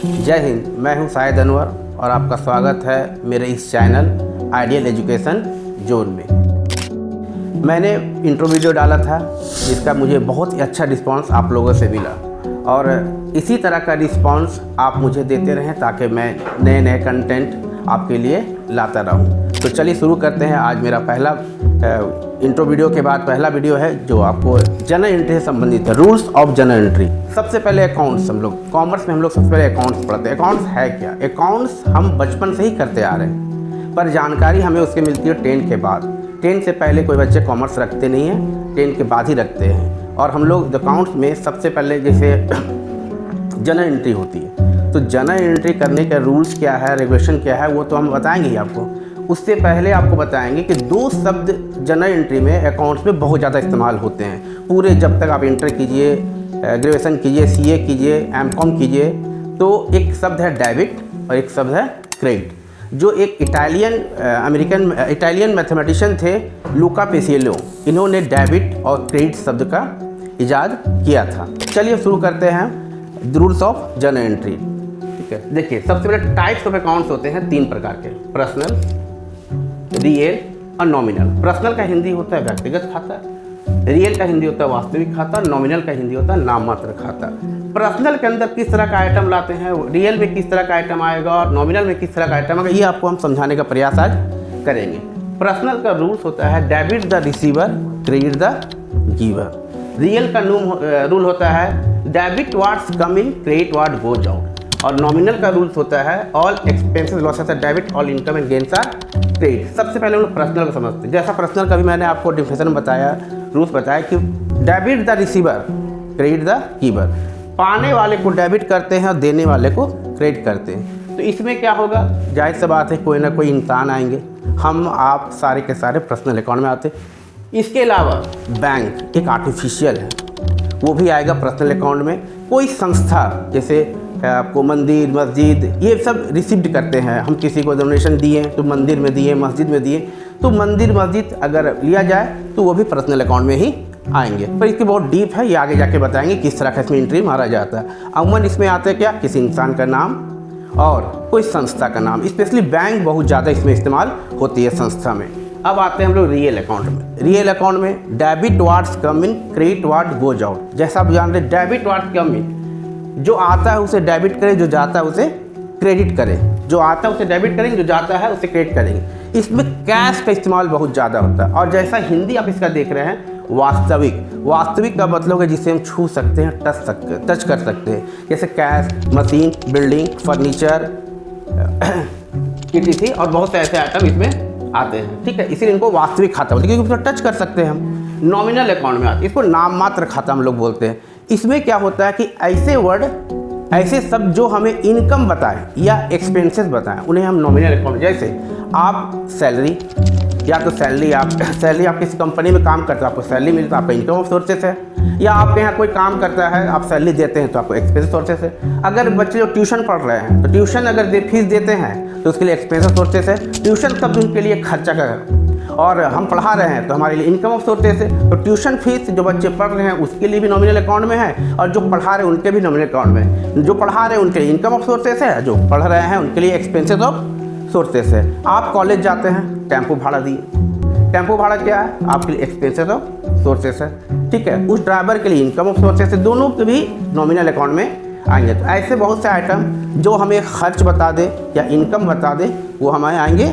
जय हिंद। मैं हूं शाहिद अनवर और आपका स्वागत है मेरे इस चैनल आइडियल एजुकेशन जोन में। मैंने इंट्रो वीडियो डाला था जिसका मुझे बहुत ही अच्छा रिस्पांस आप लोगों से मिला और इसी तरह का रिस्पांस आप मुझे देते रहें ताकि मैं नए नए कंटेंट आपके लिए लाता रहूं। तो चलिए शुरू करते हैं। आज मेरा पहला इंट्रो वीडियो के बाद पहला वीडियो है जो आपको जनरल एंट्री से संबंधित है, रूल्स ऑफ जनरल एंट्री। सबसे पहले अकाउंट्स, हम लोग कॉमर्स में हम लोग सबसे पहले अकाउंट्स पढ़ते हैं। अकाउंट्स है क्या? अकाउंट्स हम बचपन से ही करते आ रहे हैं, पर जानकारी हमें उसकी मिलती है 10 के बाद। 10 से पहले कोई बच्चे कॉमर्स रखते नहीं हैं, 10 के बाद ही रखते हैं। और हम लोग अकाउंट्स में सबसे पहले जैसे जनरल एंट्री होती है, तो जनरल एंट्री करने के रूल्स क्या है, रेगुलेशन क्या है, वो तो हम बताएंगे ही आपको। उससे पहले आपको बताएंगे कि दो शब्द जनरल एंट्री में अकाउंट्स में बहुत ज़्यादा इस्तेमाल होते हैं। पूरे जब तक आप इंटर कीजिए, ग्रेजुएशन कीजिए, सीए कीजिए, एमकॉम कीजिए, तो एक शब्द है डेबिट और एक शब्द है क्रेडिट। जो एक इटालियन मैथमेटिशियन थे लूका पेसिएलो, इन्होंने डेबिट और क्रेडिट शब्द का इजाद किया था। चलिए शुरू करते हैं रूल्स ऑफ जनरल एंट्री। ठीक है, देखिए सबसे पहले टाइप्स ऑफ अकाउंट्स होते हैं 3 प्रकार के, पर्सनल, रियल और नॉमिनल। पर्सनल का हिंदी होता है व्यक्तिगत खाता, रियल का हिंदी होता है वास्तविक खाता, नॉमिनल का हिंदी होता है नाम मात्र खाता। पर्सनल के अंदर किस तरह का आइटम लाते हैं, रियल में किस तरह का आइटम आएगा और नॉमिनल में किस तरह का आइटम आएगा, ये आपको हम समझाने का प्रयास आज करेंगे। पर्सनल का रूल्स होता है debit the receiver, credit the giver. Real का रूल होता है debit what's come in, credit what goes out. और नॉमिनल का रूल्स होता है all expenses losses are debit, all income and gains are credit. सबसे पहले हम लोग पर्सनल को समझते हैं। जैसा पर्सनल का भी मैंने आपको डिफिनेशन में बताया, रूल्स बताया कि debit the receiver, credit the giver. पाने वाले को डेबिट करते हैं और देने वाले को क्रेडिट करते हैं। तो इसमें क्या होगा, जाहिर सी बात है कोई ना कोई इंसान आएंगे, हम आप सारे के सारे पर्सनल अकाउंट में आते हैं। इसके अलावा बैंक एक आर्टिफिशियल है, वो भी आएगा पर्सनल अकाउंट में। कोई संस्था जैसे आपको मंदिर, मस्जिद, ये सब रिसीव्ड करते हैं। हम किसी को डोनेशन दिए तो मंदिर में दिए, मस्जिद में दिए, तो मंदिर मस्जिद अगर लिया जाए तो वो भी पर्सनल अकाउंट में ही आएंगे। पर इसकी बहुत डीप है, ये आगे जाके बताएंगे किस तरह का इसमें एंट्री मारा जाता है। अमूमन इसमें आते हैं क्या, किसी इंसान का नाम और कोई संस्था का नाम। स्पेशली बैंक बहुत ज़्यादा इसमें इस्तेमाल होती है संस्था में। अब आते हैं हम लोग रियल अकाउंट में। रियल अकाउंट में debit what's come in, credit what goes out. जैसा आप जान रहे, डेबिट व्हाट्स कम इन, जो आता है उसे डेबिट करें, जो जाता है उसे क्रेडिट करें। जो आता है उसे डेबिट करेंगे, जो जाता है उसे क्रेडिट करेंगे। इसमें कैश का इस्तेमाल बहुत ज़्यादा होता है। और जैसा हिंदी आप इसका देख रहे हैं, वास्तविक। वास्तविक का मतलब है जिसे हम छू सकते हैं, टच कर सकते हैं, जैसे cash, machine, building, furniture, etc। और बहुत से ऐसे आइटम इसमें आते हैं। ठीक है, इसीलिए इनको वास्तविक खाता बोलते हैं क्योंकि उसको टच कर सकते हैं हम। नॉमिनल अकाउंट में आते हैं, इसको नाम मात्र खाता हम लोग बोलते हैं। इसमें क्या होता है कि ऐसे वर्ड, ऐसे शब्द जो हमें इनकम बताएं या एक्सपेंसेस बताएं, उन्हें हम नॉमिनल अकाउंट। जैसे आप सैलरी, या तो सैलरी आप किसी कंपनी में काम करते हो, आपको सैलरी मिलता है, आपका इनकम ऑफ सोर्सेस है। या आपके यहाँ कोई काम करता है, आप सैलरी देते हैं तो आपको एक्सपेंस सोर्सेस है। अगर बच्चे जो ट्यूशन पढ़ रहे हैं तो ट्यूशन अगर फीस देते हैं तो उसके लिए एक्सपेंस सोर्सेस है। ट्यूशन शब्द उनके लिए खर्चा का, और हम पढ़ा रहे हैं तो हमारे लिए इनकम ऑफ सोर्सेस है। तो ट्यूशन फीस जो बच्चे पढ़ रहे हैं उसके लिए भी नॉमिनल अकाउंट में है, और जो पढ़ा रहे हैं उनके भी नॉमिनल अकाउंट में है। जो पढ़ा रहे हैं उनके लिए इनकम ऑफ सोर्सेस है, जो पढ़ रहे हैं उनके लिए एक्सपेंसेस ऑफ सोर्सेस है। आप कॉलेज जाते हैं, टेम्पो भाड़ा दिए, टेम्पो भाड़ा क्या है, आपके लिए एक्सपेंसेस ऑफ सोर्सेस है। ठीक है, उस ड्राइवर के लिए इनकम ऑफ सोर्सेस है। दोनों के भी नॉमिनल अकाउंट में आएंगे। तो ऐसे बहुत से आइटम जो हमें खर्च बता दे या इनकम बता दे, वो हमें आएंगे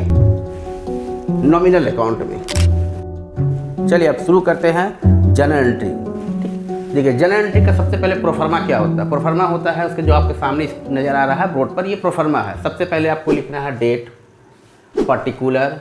नॉमिनल अकाउंट में। चलिए अब शुरू करते हैं जनरल एंट्री। देखिए जनरल एंट्री का सबसे पहले प्रोफार्मा क्या होता है। प्रोफार्मा होता है उसके जो आपके सामने नज़र आ रहा है बोर्ड पर, ये प्रोफार्मा है। सबसे पहले आपको लिखना है डेट, पर्टिकुलर,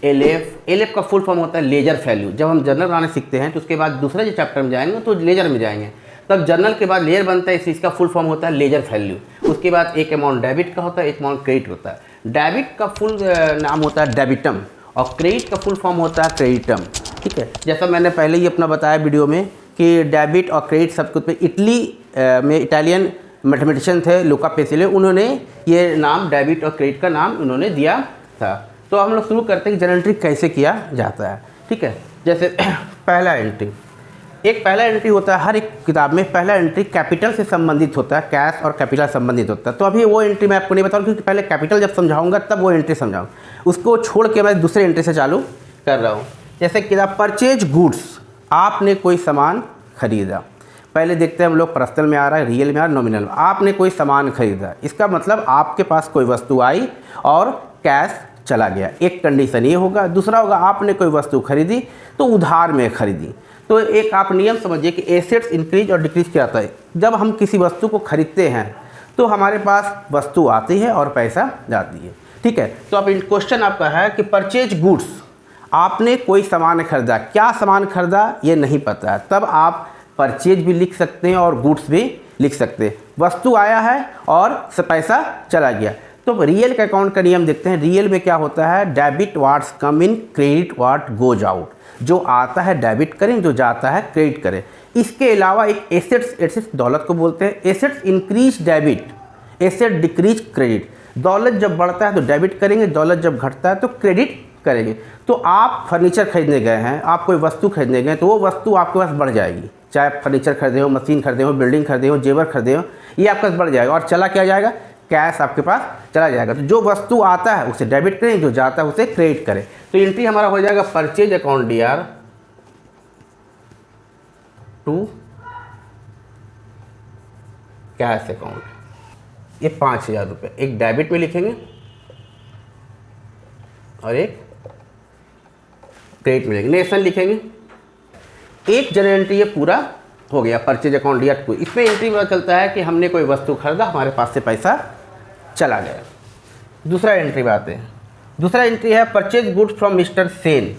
एलएफ का फुल फॉर्म होता है लेजर वैल्यू। जब हम जनरल बनाने सीखते हैं तो उसके बाद दूसरे जो चैप्टर में जाएंगे तो लेजर में जाएंगे, तब जनरल के बाद लेजर बनता है, इसका फुल फॉर्म होता है लेजर वैल्यू। उसके बाद एक अमाउंट डेबिट का होता है, एक अमाउंट क्रेडिट होता है। डेबिट का फुल नाम होता है डेबिटम और क्रेडिट का फुल फॉर्म होता है क्रेडिटम। ठीक है, जैसा मैंने पहले ही अपना बताया वीडियो में कि डेबिट और क्रेडिट सब कुछ पे इटली में इटालियन मैथमेटिशियन थे लूका पेसिएलो, उन्होंने ये नाम डेबिट और क्रेडिट का नाम उन्होंने दिया था। तो हम लोग शुरू करते हैं कि जनरल एंट्री कैसे किया जाता है। ठीक है, जैसे पहला एंट्री, एक पहला एंट्री होता है हर एक किताब में, पहला एंट्री कैपिटल से संबंधित होता है, कैश और कैपिटल संबंधित होता है। तो अभी वो एंट्री मैं आपको नहीं बताऊँ क्योंकि पहले कैपिटल जब समझाऊंगा तब वो एंट्री समझाऊँ, उसको छोड़ के मैं दूसरे एंट्री से चालू कर रहा हूँ। जैसे किताब परचेज गुड्स, आपने कोई सामान खरीदा। पहले देखते हैं हम लोग पर्सनल में आ रहा है, रियल में आ रहा है, नॉमिनल में। आपने कोई सामान खरीदा, इसका मतलब आपके पास कोई वस्तु आई और कैश चला गया, एक कंडीशन ये होगा। दूसरा होगा आपने कोई वस्तु खरीदी तो उधार में खरीदी। तो एक आप नियम समझिए कि एसेट्स इंक्रीज और डिक्रीज क्या होता है। जब हम किसी वस्तु को खरीदते हैं तो हमारे पास वस्तु आती है और पैसा जाती है, ठीक है। तो अब क्वेश्चन आपका है कि परचेज गुड्स, आपने कोई सामान खरीदा, क्या सामान खरीदा ये नहीं पता है, तब आप परचेज भी लिख सकते हैं और गुड्स भी लिख सकते हैं। वस्तु आया है और पैसा चला गया। तो रियल का अकाउंट का नियम देखते हैं। रियल में क्या होता है, debit what's come in, credit what goes out. जो आता है डेबिट करें, जो जाता है क्रेडिट करें। इसके अलावा एक एसेट्स, एसेट्स दौलत को बोलते हैं। Assets increase debit, asset decrease credit. दौलत जब बढ़ता है तो डेबिट करेंगे, दौलत जब घटता है तो क्रेडिट करेंगे। तो आप फर्नीचर खरीदने गए हैं, आप कोई वस्तु खरीदने गए तो वो वस्तु आपके पास बढ़ जाएगी, चाहे फर्नीचर खरीदे हो, मशीन खरीदे हो, बिल्डिंग खरीदे हो, जेवर खरीदे हो, ये आपके पास बढ़ जाएगा। और चला क्या जाएगा, कैश आपके पास चला जाएगा। तो जो वस्तु आता है उसे डेबिट करें, जो जाता है उसे क्रेडिट करें। तो एंट्री हमारा हो जाएगा purchase account DR to cash account. ये 5,000 रुपये एक डेबिट में लिखेंगे और एक क्रेडिट में लिखेंगे, नेशन लिखेंगे। एक जनरल एंट्री ये पूरा हो गया परचेज अकाउंट DR टू। इसमें एंट्री पता चलता है कि हमने कोई वस्तु खरीदा, हमारे पास से पैसा चला गया। दूसरा एंट्री पे आते हैं। दूसरा एंट्री है purchase goods from mister Sen,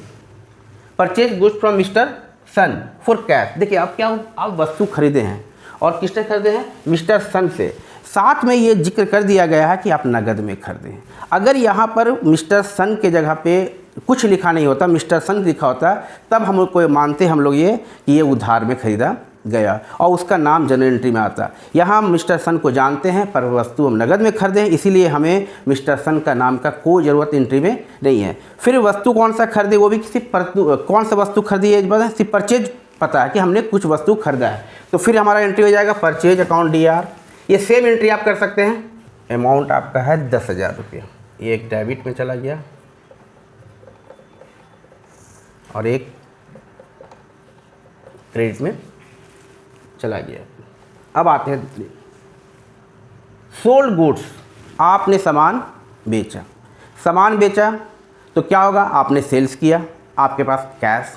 purchase goods from mister Sen for cash. देखिए आप क्या, आप वस्तु खरीदे हैं और किसने खरीदे हैं, मिस्टर सन से। साथ में ये जिक्र कर दिया गया है कि आप नगद में खरीदे हैं। अगर यहाँ पर मिस्टर सन के जगह पे कुछ लिखा नहीं होता, मिस्टर सन लिखा होता, तब हम लोग को मानते हम लोग ये कि ये उधार में खरीदा गया और उसका नाम जनरल एंट्री में आता। यहाँ हम मिस्टर सन को जानते हैं पर वस्तु हम नगद में खरीदे हैं, इसीलिए हमें मिस्टर सन का नाम का कोई ज़रूरत एंट्री में नहीं है। फिर वस्तु कौन सा खरीदे, वो भी किसी कौन सा वस्तु खरीदी है, सिर्फ परचेज पता है कि हमने कुछ वस्तु खरीदा है। तो फिर हमारा एंट्री हो जाएगा परचेज अकाउंट DR। ये सेम एंट्री आप कर सकते हैं। अमाउंट आपका है 10,000 रुपये, ये एक डेबिट में चला गया और एक क्रेडिट में चला गया। अब आते हैं दूसरी, सोल्ड गुड्स, आपने सामान बेचा। सामान बेचा तो क्या होगा, आपने सेल्स किया, आपके पास कैश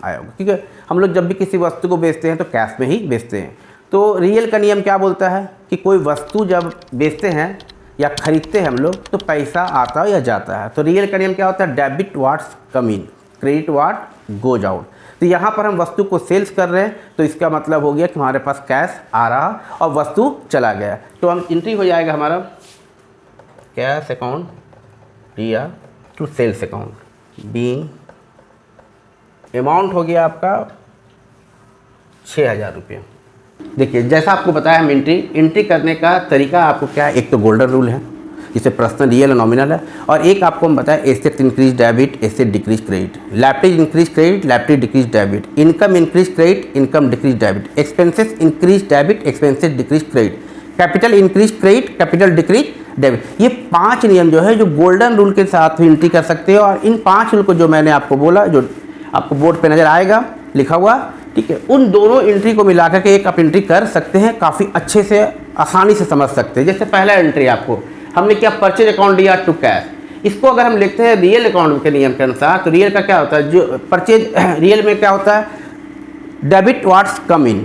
आया होगा, ठीक है। हम लोग जब भी किसी वस्तु को बेचते हैं तो कैश में ही बेचते हैं। तो रियल का नियम क्या बोलता है कि कोई वस्तु जब बेचते हैं या खरीदते हैं हम लोग तो पैसा आता है या जाता है। तो रियल का नियम क्या होता है, debit what's come in, credit what goes out. तो यहाँ पर हम वस्तु को सेल्स कर रहे हैं तो इसका मतलब हो गया कि हमारे पास कैश आ रहा और वस्तु चला गया। तो हम एंट्री हो जाएगा हमारा cash account DR to sales account. Being amount हो गया आपका 6,000 रुपये। देखिए जैसा आपको बताया हम एंट्री करने का तरीका आपको क्या है, एक तो गोल्डन रूल है जिसे पर्सनल, रियल और नॉमिनल है, और एक आपको हम बताया asset increase debit, asset decrease credit, liability increase credit, liability decrease debit, income increase credit, income decrease debit, expenses increase debit, expenses decrease credit, capital increase credit, capital decrease debit. ये 5 नियम जो है जो गोल्डन रूल के साथ भी entry कर सकते हो। और इन 5 रूल को जो मैंने आपको बोला, जो आपको बोर्ड पे नज़र आएगा लिखा हुआ, ठीक है, उन दोनों एंट्री को मिलाकर के एक आप एंट्री कर सकते हैं, काफ़ी अच्छे से आसानी से समझ सकते हैं। जैसे पहला एंट्री आपको हमने क्या, purchase account DR to cash. इसको अगर हम लिखते हैं रियल अकाउंट के नियम के अनुसार तो रियल का क्या होता है, जो परचेज रियल में क्या होता है, debit what's come in,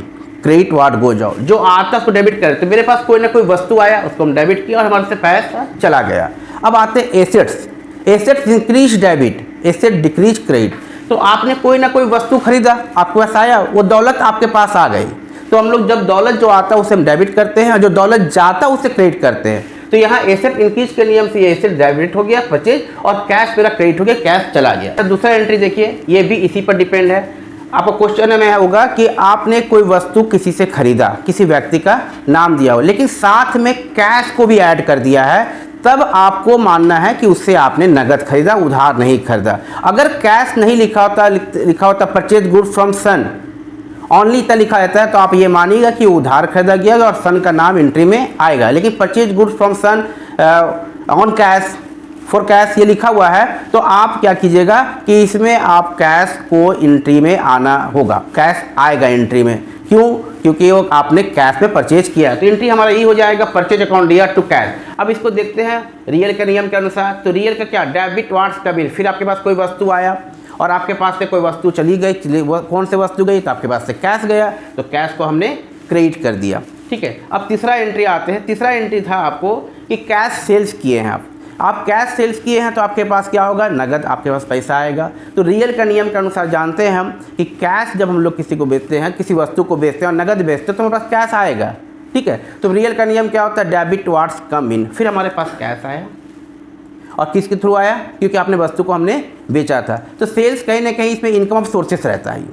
credit what goes out. जो आता है उसको डेबिट करते, मेरे पास कोई ना कोई वस्तु आया उसको हम डेबिट किया और हमारे से पैसा चला गया। अब आते हैं assets, assets increase debit, asset decrease credit. तो आपने कोई ना कोई वस्तु खरीदा, आपके पास आया, वो दौलत आपके पास आ गई। तो हम लोग जब दौलत जो आता है उसे हम डेबिट करते हैं और जो दौलत जाता है उसे क्रेडिट करते हैं। तो यहाँ एसेट इंक्रीज के नियम से ये एसेट डेबिट हो गया परचेज और कैश मेरा क्रेडिट हो गया, कैश चला गया। तो दूसरा एंट्री देखिए, ये भी इसी पर डिपेंड है। आपको क्वेश्चन में होगा कि आपने कोई वस्तु किसी से खरीदा, किसी व्यक्ति का नाम दिया हो, लेकिन साथ में कैश को भी ऐड कर दिया है, तब आपको मानना है कि उससे आपने नगद खरीदा, उधार नहीं खरीदा। अगर कैश नहीं लिखा होता purchase good from Sen only इतना लिखा रहता है तो आप ये मानिएगा कि उधार खरीदा गया और सन का नाम एंट्री में आएगा। लेकिन purchase goods from Sen on cash for cash ये लिखा हुआ है तो आप क्या कीजिएगा कि इसमें आप कैश को एंट्री में आना होगा, कैश आएगा एंट्री में। क्यों? क्योंकि वो आपने कैश में परचेज किया है तो एंट्री हमारा ये हो जाएगा purchase account dear to cash. अब इसको देखते हैं रियल के नियम के अनुसार। तो रियल का क्या, डेबिट वार्ड्स का बिल। फिर आपके पास कोई वस्तु आया और आपके पास से कोई वस्तु चली गई, कौन से वस्तु गई तो आपके पास से कैश गया, तो कैश को हमने क्रेडिट कर दिया। ठीक है, अब तीसरा एंट्री आते हैं। तीसरा एंट्री था आपको कि कैश सेल्स किए हैं आप कैश सेल्स किए हैं तो आपके पास क्या होगा, नगद आपके पास पैसा आएगा। तो रियल का नियम के अनुसार जानते हैं हम कि कैश जब हम लोग किसी को बेचते हैं, किसी वस्तु को बेचते हैं और नगद बेचते हैं तो हमारे पास कैश आएगा। ठीक है, तो रियल का नियम क्या होता है, डेबिट वार्ड्स कम इन। फिर हमारे पास कैश आया और किसके थ्रू आया, क्योंकि आपने वस्तु को हमने बेचा था। तो सेल्स कहीं ना कहीं इसमें इनकम ऑफ सोर्सेस रहता है।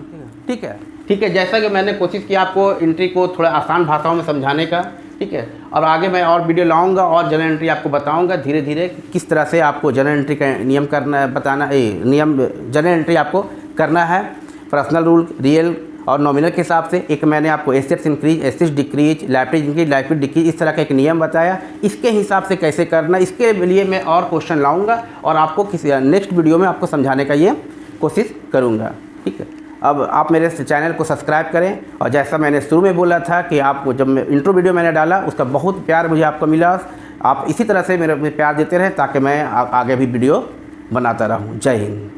ठीक है, ठीक है, जैसा कि मैंने कोशिश की आपको एंट्री को थोड़ा आसान भाषाओं में समझाने का। ठीक है, और आगे मैं और वीडियो लाऊंगा और जनरल एंट्री आपको बताऊंगा धीरे धीरे किस तरह से आपको जनरल एंट्री का नियम करना है, बताना नियम जनरल एंट्री आपको करना है। पर्सनल रूल, रियल और नॉमिनल के हिसाब से। एक मैंने आपको assets increase, assets decrease, liability increase, liability decrease, इस तरह का एक नियम बताया। इसके हिसाब से कैसे करना, इसके लिए मैं और क्वेश्चन लाऊंगा और आपको किसी नेक्स्ट वीडियो में आपको समझाने का ये कोशिश करूँगा। ठीक है, अब आप मेरे चैनल को सब्सक्राइब करें और जैसा मैंने शुरू में बोला था कि आपको जब मैं इंट्रो वीडियो मैंने डाला उसका बहुत प्यार मुझे आपको मिला। आप इसी तरह से मेरे प्यार देते रहें ताकि मैं आगे भी वीडियो बनाता रहूं। जय हिंद।